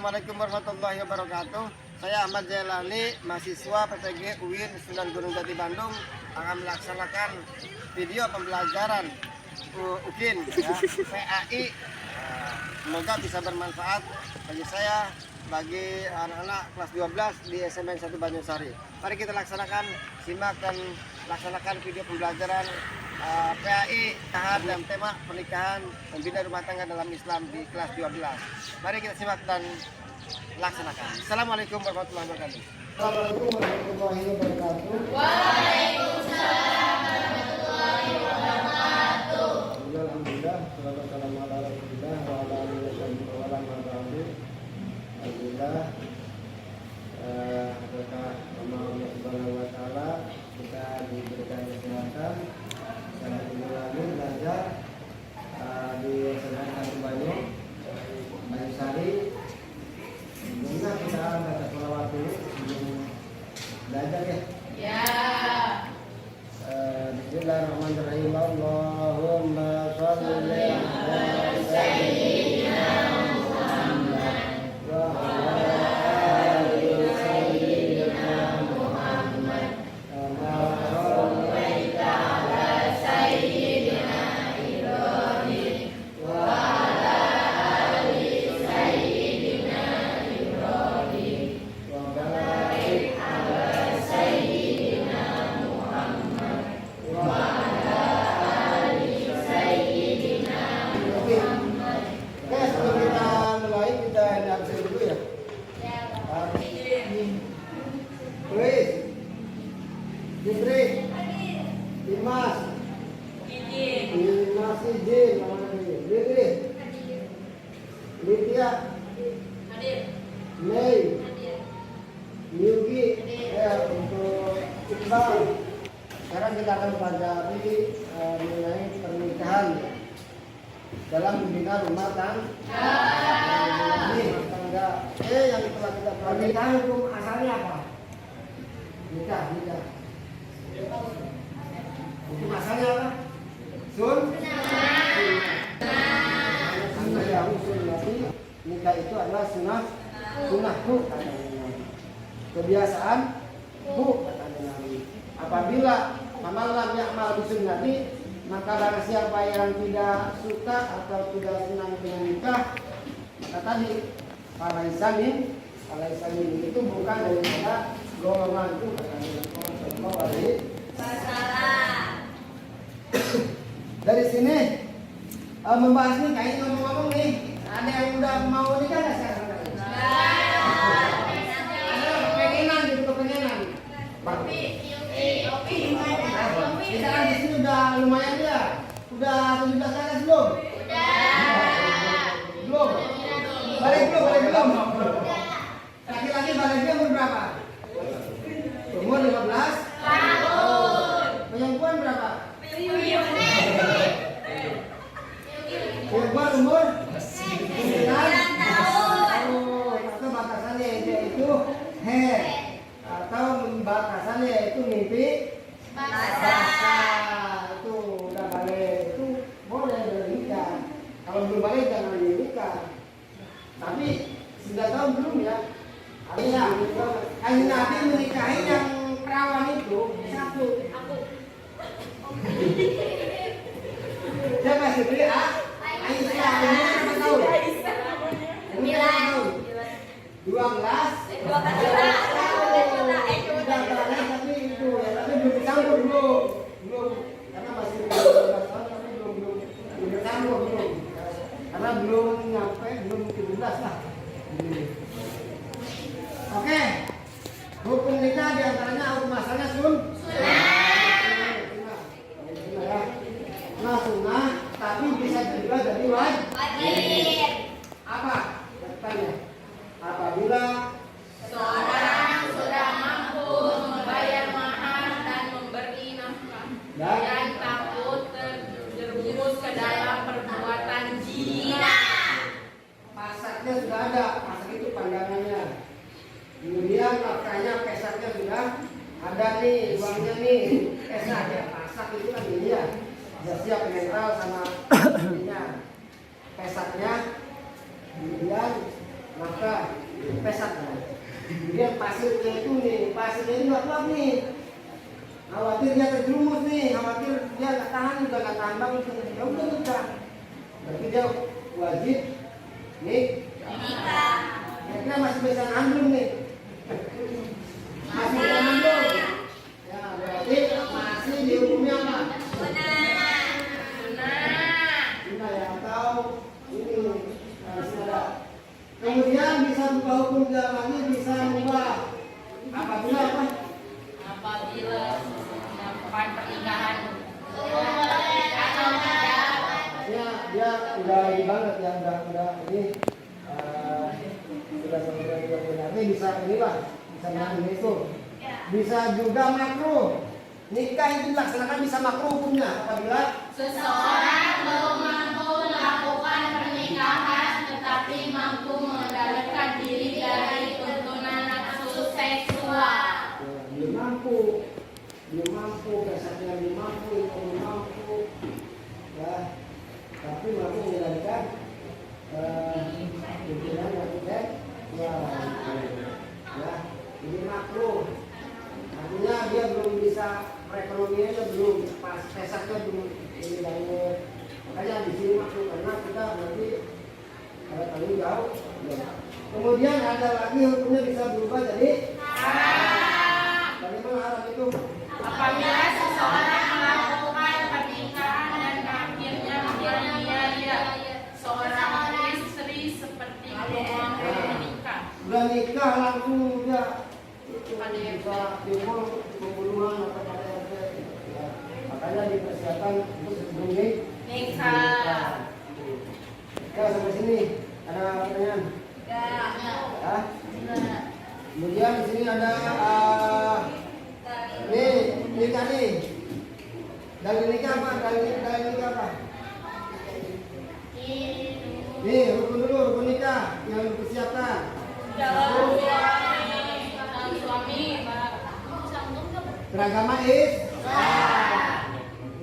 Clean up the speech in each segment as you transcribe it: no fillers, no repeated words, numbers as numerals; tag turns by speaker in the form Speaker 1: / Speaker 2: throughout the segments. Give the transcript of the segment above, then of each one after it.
Speaker 1: Assalamualaikum warahmatullahi wabarakatuh. Saya Ahmad Jailani, mahasiswa PTG UIN Sunan Gunung Jati Bandung, akan melaksanakan video pembelajaran UKIN ya, PAI. Semoga bisa bermanfaat bagi saya, bagi anak-anak kelas 12 di SMN 1 Banyuwangi. Mari kita laksanakan, simak dan laksanakan video pembelajaran PAI tahan dan tema pernikahan dan bina rumah tangga dalam Islam di kelas 12. Mari kita simak dan laksanakan. Assalamualaikum warahmatullahi wabarakatuh. Assalamualaikum warahmatullahi wabarakatuh.
Speaker 2: Waalaikumsalam warahmatullahi wabarakatuh.
Speaker 1: Alhamdulillah, wassalamu ala rasulillah wa ala alihi wa sahbihi. Alhamdulillah, berkah Allah Subhanahu wa taala kita diberikan kesehatan. Saya kembali belajar di SMN 1 Banyuwangi. Sebelumnya kita baca sholawat dulu sebelum belajar ya.
Speaker 2: Ya.
Speaker 1: Bismillahirrahmanirrahim. Allahumma sholli ala sayyidina Muhammad wa ala ali sayyidina Muhammad kama shallaita ala sayyidina Ibrahim wa ala ali sayyidina Ibrahim wa barik ala sayyidina Muhammad wa ala ali sayyidina Muhammad. Oke, sebelum kita mulai kita absen dulu ya. Chris, Jitri, Dimas, Dimas izin, Lili, Lydia, Mei, Yugi, untuk Iqbal. Sekarang kita akan pelajari mengenai pernikahan dalam membina rumah tangga. Yang telah kita pelajari hukum asalnya apa? Nikah. Hukum asalnya apa? Sunnah ya sunnati. Nikah itu adalah sunnahku katanya. Kebiasaan kata Nabi. Apabila amalan ya'mal bisunnati, maka barang siapa yang tidak suka atau tidak senang dengan nikah, maka tadi Alaisamin itu bukan daripada golongan itu kata Nabi. Dari sini membahas nih kayak ngomong-ngomong nih, ada yang udah mau nikah nggak sekarang? Ada kepengenan gitu, kepengenan. Kita kan di sini udah lumayan ya, udah 17 ke atas belum? Belum. Balik belum. Laki-laki baliknya umur berapa? Umur 15 tahun. Perempuan berapa? Perempuan umur 9 tahun. Atau batasannya yaitu head, atau batasannya yaitu mimpi basah. Itu udah balik, itu boleh bernikah. Kalau belum balik jangan menikah. Tapi sudah tahu belum ya? Artinya Kanjeng Nabi menikahi yang perawan itu satu. Siapa sih? Aisyah. Berapa tahun? 12 tapi itu ya, tapi belum dicampur belum karena masih 12 tahun tapi belum dicampur belum karena belum nyampe, belum 17 lah. Oke, hukum nikah diantaranya hukum asalnya sunnah, tapi bisa juga jadi wajib. Apa? Tanya. Apabila
Speaker 2: Seorang sudah mampu membayar mahar dan memberi nafkah dan takut terjerumus ke dalam perbuatan zina.
Speaker 1: pasaknya sudah ada, pasak itu pandangannya. Kemudian nafkahnya, pesaknya sudah ada nih, uangnya nih, pesak ya, pasak itu kan ini ya. Sudah siap netral sama ininya, pesaknya. Kemudian maka pesat kan. Kemudian pasirnya itu nih, pasirnya ini nggak kuat nih. Khawatir dia terjerumus nih, khawatir dia nggak tahan juga nggak tahan banget. Ya udah nikah. Berarti dia wajib nih. Kira-kira masih bisa nandung nih. Masih bisa nandung. Ya berarti masih dihukumnya apa? Zina ya, atau ini saudara. Kemudian bisa berubah hukum lagi, bisa berubah apabila apa?
Speaker 2: Apabila melakukan pernikahan
Speaker 1: Ya, dia udah ini banget ya, udah ini sudah sebenarnya bisa ini lah, bisa mengambil itu. Bisa juga makruh. Nikah itu dilaksanakan bisa makruh hukumnya apabila
Speaker 2: seseorang belum mampu melakukan pernikahan tetapi mampu mengendalikan diri dari tuntunan nafsu seksual.
Speaker 1: belum mampu, dasarnya belum mampu, belum mampu, ya, tapi mampu mengendalikan pikiran nafsu seksual, ya, ini makruh. Artinya dia belum bisa, perekonomiannya belum pas, pesaknya belum ini banget. Makanya di sini makruh karena kita berarti ada tanggung jawab. Kemudian ada lagi hukumnya bisa berubah jadi bagaimana haram itu?
Speaker 2: Apabila seseorang melakukan pernikahan dan akhirnya dia seorang istri seperti bohong menikah.
Speaker 1: Udah nikah langsung dia itu bisa dihukum pembunuhan atau pada ya. Makanya dipersiapkan untuk sebelum
Speaker 2: Nikah.
Speaker 1: Nikah sampai sini ada pertanyaan? Ya. Kemudian di sini ada nikah nih. Dalil nikah apa? Dalil nikah apa? Nih, rukun dulu, rukun nikah yang dipersiapkan.
Speaker 2: Suami
Speaker 1: Beragama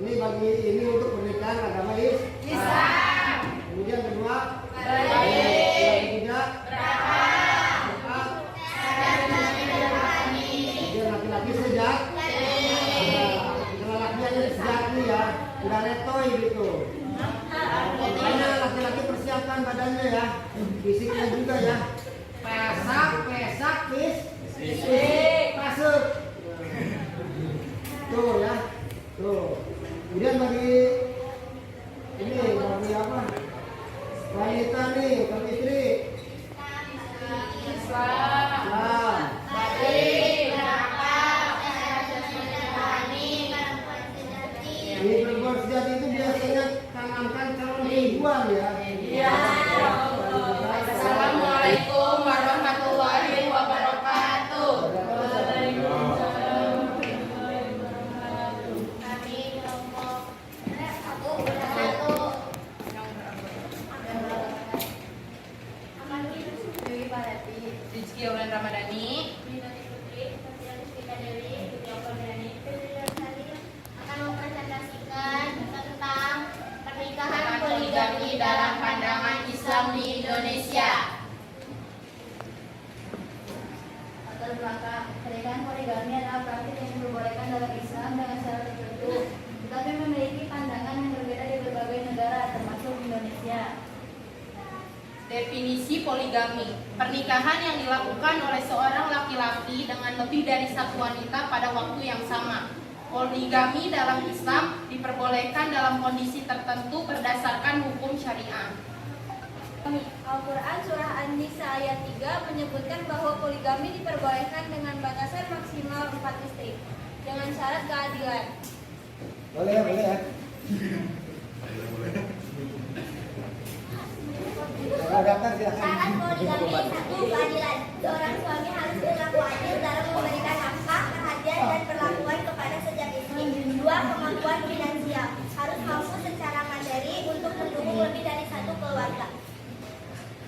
Speaker 1: ini bagi ini untuk pernikahan agama Islam. Kemudian kedua, yang ketiga, kemudian laki-laki sejak. Kalau laki aja sejati ya, udah letoy gitu. Makanya laki-laki persiapkan badannya ya, fisiknya juga ya. Pesak, pasuk. Tuh ya, tuh. Kemudian bagi ini bagi apa? Wanita nih, bagi istri. Islam. Ini perempuan sejati itu biasanya tanamkan calon perempuan ya.
Speaker 2: Assalamualaikum warahmatullahi wabarakatuh. Rizky Aulan Ramadhani
Speaker 3: akan mempresentasikan tentang pernikahan
Speaker 2: poligami dalam pandangan Islam di Indonesia.
Speaker 3: Latar belakang pernikahan poligami adalah praktik yang diperbolehkan dalam Islam dengan syarat tertentu, tetapi memiliki pandangan yang berbeda di berbagai negara, termasuk Indonesia.
Speaker 2: Definisi poligami: pernikahan yang dilakukan oleh seorang laki-laki dengan lebih dari satu wanita pada waktu yang sama. Poligami dalam Islam diperbolehkan dalam kondisi tertentu berdasarkan hukum syariah.
Speaker 3: Al-Quran Surah An-Nisa ayat 3 menyebutkan bahwa poligami diperbolehkan dengan batasan maksimal 4 istri dengan syarat keadilan.
Speaker 1: Boleh ya. Kalau daftar silakan.
Speaker 3: Syarat poligami 1. Keadilan. Seorang suami harus berlaku adil dalam memberikan nafkah, perhatian, dan perlakuan kepada setiap istri. 2. Kemampuan finansial. Harus mampu secara materi untuk mendukung lebih dari satu keluarga.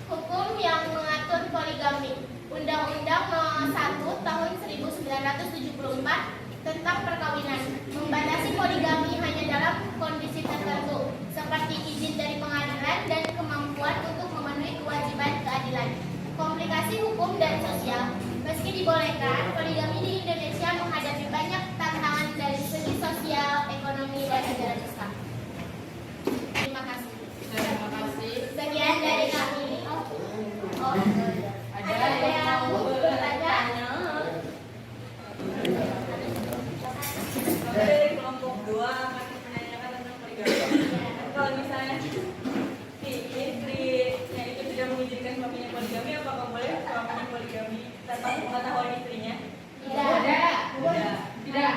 Speaker 3: Hukum yang mengatur poligami. Undang-Undang Nomor 1 Tahun 1974 tentang perkawinan membatasi poligami hanya dalam kondisi tertentu seperti izin dari pengadilan dan kemampuan untuk memenuhi kewajiban keadilan. dibolehkan, poligami di Indonesia menghadapi banyak tantangan dari segi sosial, ekonomi, dan ajaran Islam. Terima kasih.
Speaker 2: Terima kasih.
Speaker 3: Sekian dari kami.
Speaker 2: Ada yang mau bertanya?
Speaker 4: Dari kelompok 2 akan menanyakan tentang poligami. Kalau misalnya si istrinya itu sudah mengizinkan suaminya poligami, apakah boleh suaminya poligami tanpa pengetahuan istrinya?
Speaker 2: Tidak. Tidak.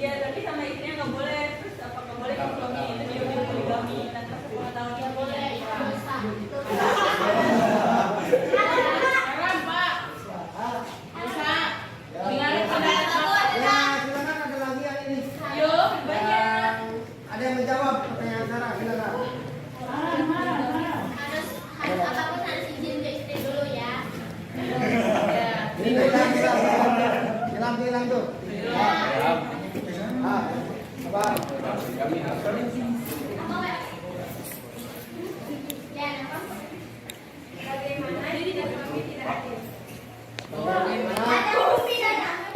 Speaker 4: Iya, tapi sama istrinya nggak boleh. Terus apakah boleh kalau suami itu dia poligami tanpa pengetahuan istrinya?
Speaker 2: Jangan, Pak. Bisa. Dengarin pendapat Bapak.
Speaker 1: Ya, silakan ada lagi yang ini.
Speaker 4: Ayo, banyak.
Speaker 1: Ada yang menjawab pertanyaan Sarah, silakan.
Speaker 3: Apapun harus izin ke istri dulu ya.
Speaker 1: Ini hilang tuh. Apa?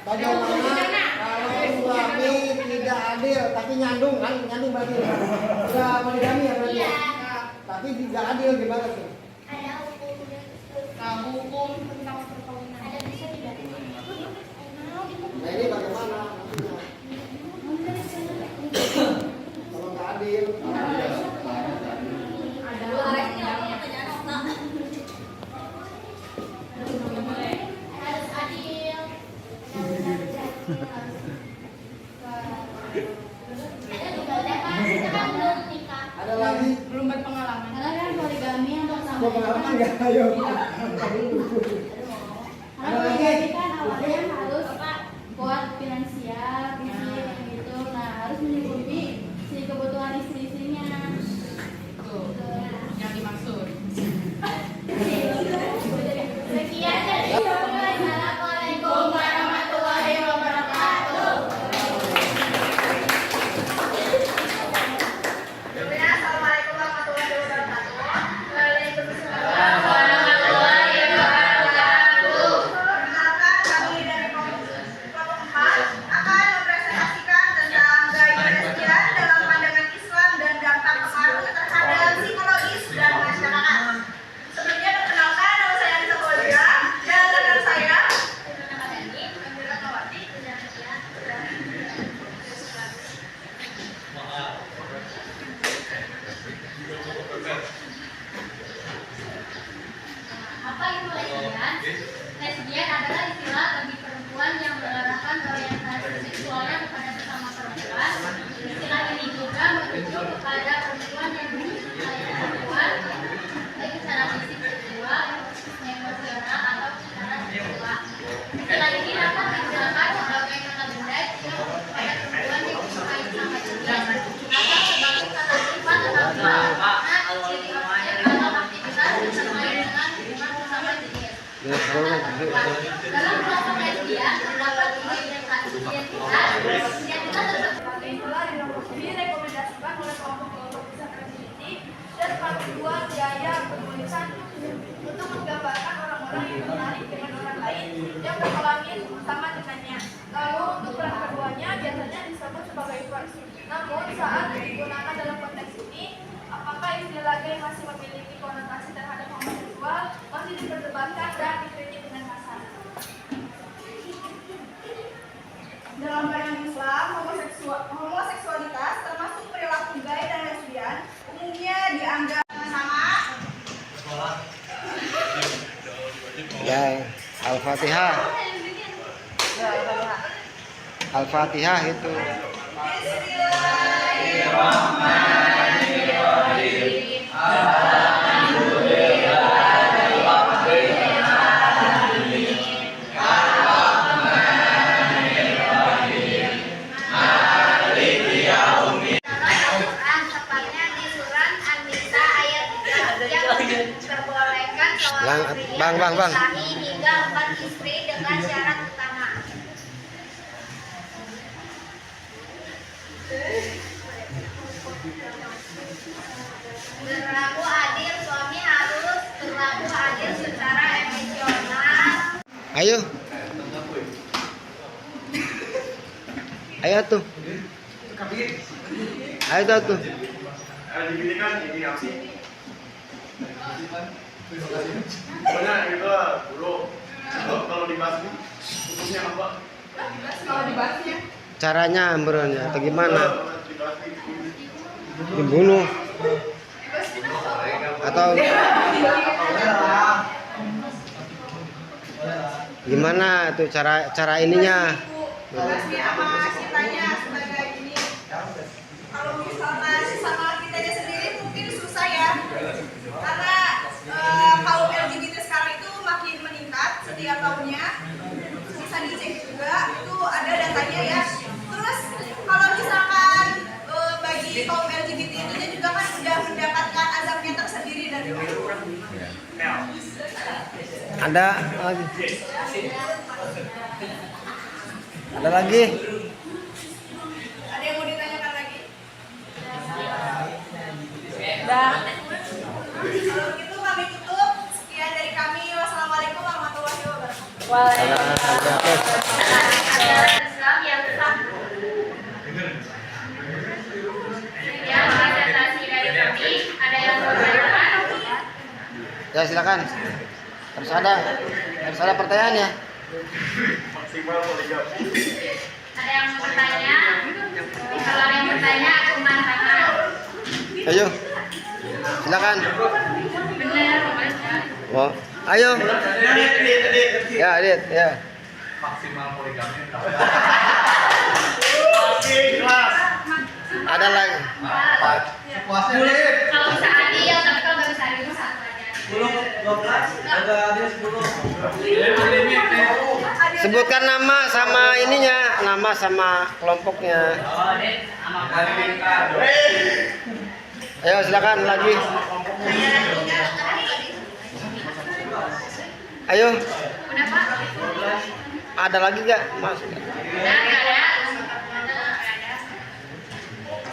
Speaker 1: Bagaimana kalau suami tidak adil tapi nyandung berarti udah poligami ya berarti.
Speaker 3: Iya.
Speaker 1: Tapi tidak adil gimana tuh?
Speaker 3: Ada hukumnya.
Speaker 2: Nah, hukum tentang perkawinan.
Speaker 3: Ada bisa tidak?
Speaker 1: Nah ini bagaimana? Kalau nggak adil,
Speaker 3: Harus adil. Ada ibadah kan? Sekarang belum nikah.
Speaker 1: ada lagi?
Speaker 2: Belum berpengalaman.
Speaker 5: Karena kan poligami untuk sama
Speaker 1: Mau pengalaman nggak? Ayo.
Speaker 5: Karena poligami kan awalnya harus kuat finansial, fisik gitu. Nah harus mencukupi si kebutuhan istri-istrinya.
Speaker 2: Tuh, yang dimaksud.
Speaker 3: Sekian dari kami. Assalamualaikum warahmatullahi wabarakatuh.
Speaker 6: Assalamualaikum warahmatullahi wabarakatuh. Waalaikumsalam
Speaker 3: Warahmatullahi wabarakatuh.
Speaker 6: Perkenalkan, kami dari kelompok 4 akan mempresentasikan tentang gaya lesbian dalam pandangan Islam dan dampak pengaruh terhadap psikologis dan masyarakat. Sebelumnya perkenalkan, nama saya Anissa Fauzia dan rekan saya Amira Kawati.
Speaker 3: Apa itu lesbian? Lesbian adalah istilah bagi perempuan yang mengarahkan orientasi seksualnya kepada sesama perempuan. Istilah ini juga merujuk kepada perempuan yang mencintai perempuan, baik secara fisik, seksual, emosional, atau secara seksual. Istilah ini dapat digunakan sebagai kata benda jika pada perempuan yang disukai sama jenis, atau sebagai kata sifat atau makna ciri objek atau aktivitas terkait dengan hubungan sesama jenis. Dalam kelompok lesbian terdapat tiga identitas tersebut.
Speaker 6: Itulah di nomor direkomendasikan oleh kelompok-kelompok pesantren ini dan part 2 biaya penulisan untuk menggambarkan orang-orang yang menarik dengan orang lain yang berkelamin sama dengannya. Lalu untuk peran keduanya biasanya disebut sebagai versi. Namun saat digunakan dalam konteks ini, apakah istilah gay masih memiliki konotasi terhadap homoseksual masih diperdebatkan dan dikritik dengan kasar. Dalam pandangan Islam, homoseksualitas termasuk perilaku gay dan lesbian umumnya dianggap sama.
Speaker 1: Ya, Al-Fatihah. Al-Fatihah itu.
Speaker 3: Al-Quran tepatnya di surat An-Nisa ayat 3 yang memperbolehkan seorang pria
Speaker 1: Bang.
Speaker 3: menikahi hingga 4 istri dengan syarat utama. Berlaku adil, suami harus berlaku adil secara emosional.
Speaker 1: Ayo. Ayo tuh. Ayo tuh.
Speaker 7: Soalnya itu dulu kalau dibahas hukumnya apa?
Speaker 6: Kalau dibahasnya
Speaker 1: Caranya ambrolnya atau gimana? Dibunuh atau gimana tuh cara ininya?
Speaker 6: Bahasnya sama kitanya sebagai gini. Kalau misalkan sama kitanya sendiri mungkin susah ya. Karena kaum LGBT sekarang itu makin meningkat setiap tahunnya. Bisa dicek juga itu ada datanya ya. Terus kalau misalkan bagi kaum LGBT itu juga kan sudah mendapatkan azabnya tersendiri dari Allah.
Speaker 1: Ada lagi. Ada lagi.
Speaker 6: Ada yang mau ditanyakan lagi?
Speaker 4: Dah.
Speaker 6: Kalau begitu kami tutup. Sekian dari kami. Wassalamualaikum warahmatullahi wabarakatuh.
Speaker 3: Ajaran Islam yang sah. Ya, presentasi dari kami. Ada yang mau bertanya?
Speaker 1: Ya silakan. Harus ada pertanyaan ya.
Speaker 7: Maksimal poligami.
Speaker 3: Ada yang mau bertanya? Kalau ada yang bertanya, angkat tangan.
Speaker 1: Ayo. Silakan.
Speaker 3: Benar.
Speaker 1: Oh, ayo. Ya, Adit, ya.
Speaker 7: Maksimal poligami.
Speaker 1: Ada lagi.
Speaker 3: Kalau bisa adil, tapi kalau nggak bisa adil itu satu aja.
Speaker 1: Sebutkan nama sama ininya, nama sama kelompoknya. Ayo silakan lagi. Ayo.
Speaker 3: Udah Pak?
Speaker 1: Ada lagi nggak, Mas?
Speaker 3: Udah nggak ada?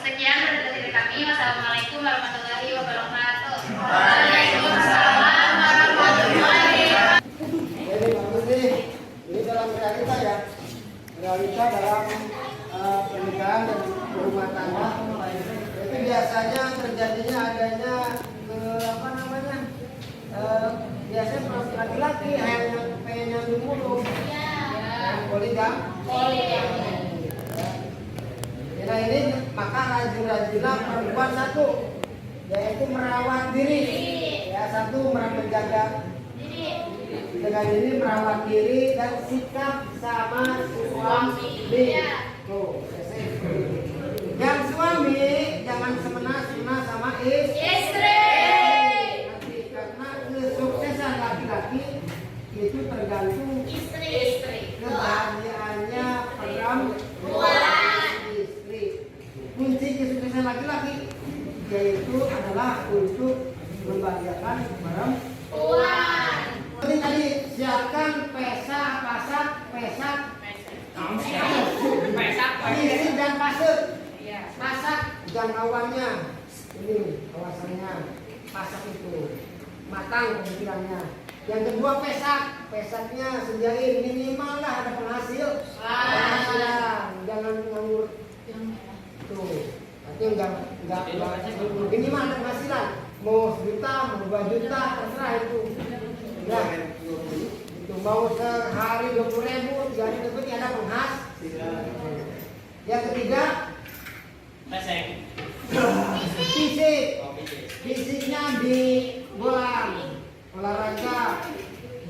Speaker 3: Sekian dari kami. Wassalamualaikum warahmatullahi wabarakatuh. Waalaikumsalam warahmatullahi wabarakatuh.
Speaker 1: Ini dalam realita ya, realita dalam pernikahan dan rumah tangga itu biasanya terjadinya adanya biasanya laki-laki yang pengen nyambung mulu, poligam. Nah ini maka rajin-rajinlah perempuan satu, yaitu merawat diri. Ya satu menjaga dengan ini merawat diri dan sikap sama suami. Tuh, yang suami jangan semena-mena sama istri. Nanti karena kesuksesan laki-laki itu tergantung istri. Kebahagiaannya perempuan. Istri. Kunci kesuksesan laki-laki yaitu adalah untuk membahagiakan perempuan. Tadi siapkan pesak, isi dan pasir. Pasak jangkauannya, ini kawasannya, pasak itu matang pemikirannya. Yang kedua pesaknya sediain minimal lah ada penghasilan, jangan nganggur. Tuh, nanti enggak minimal ada penghasilan. Mau 1 juta, mau 2 juta, terserah itu. Ya, itu mau sehari 20.000, 3 hari tersebut ada penghasilan. Yang ketiga, fisiknya dibuang, olahraga,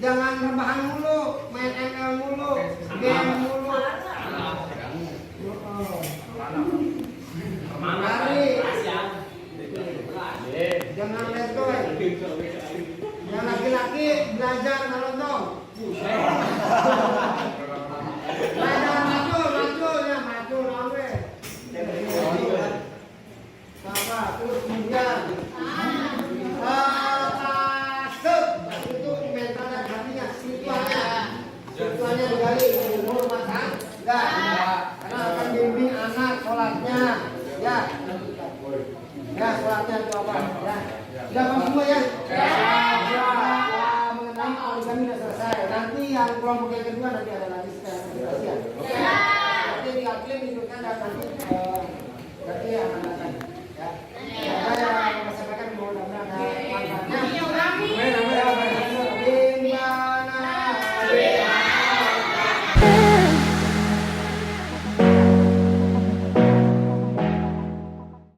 Speaker 1: jangan rebahan mulu, main ML mulu, game mulu, lari, jangan letoy. Yang laki-laki belajar ngelondong. Belajar maju lawe. Sama terus kemudian masuk itu mental dan hatinya situasinya digali umur masa enggak karena akan bimbing anak sholatnya ya Ya, soal latihan jawaban. Ya. Sudah paham semua ya? Ya. Mengenai poligami sudah selesai. Nanti yang kelompok yang kedua nanti ada lagi